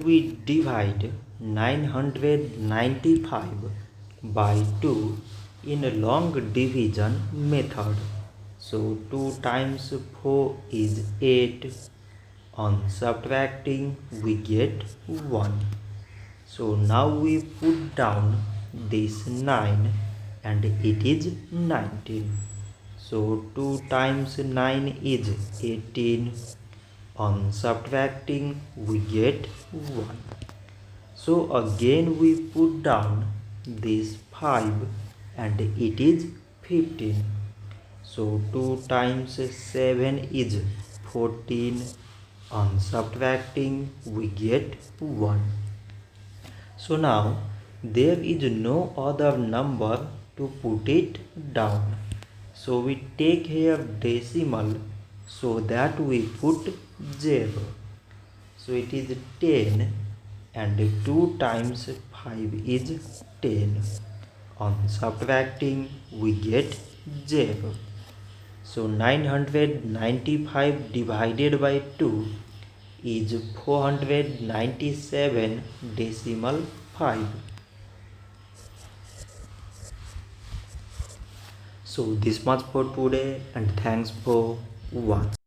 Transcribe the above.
we divide 995 by 2 in a long division method. So 2 times 4 is 8. On subtracting we get 1. So now we put down this 9 and it is 19. So 2 times 9 is 18. On subtracting we get 1. So again we put down this 5 and it is 15. So 2 times 7 is 14. On subtracting we get 1. So now there is no other number to put it down. So we take here decimal so that we put 0. So it is 10 and 2 times 5 is 10. On subtracting we get 0. So 995 divided by 2 is 497 decimal 5. So this much for today and thanks for watching.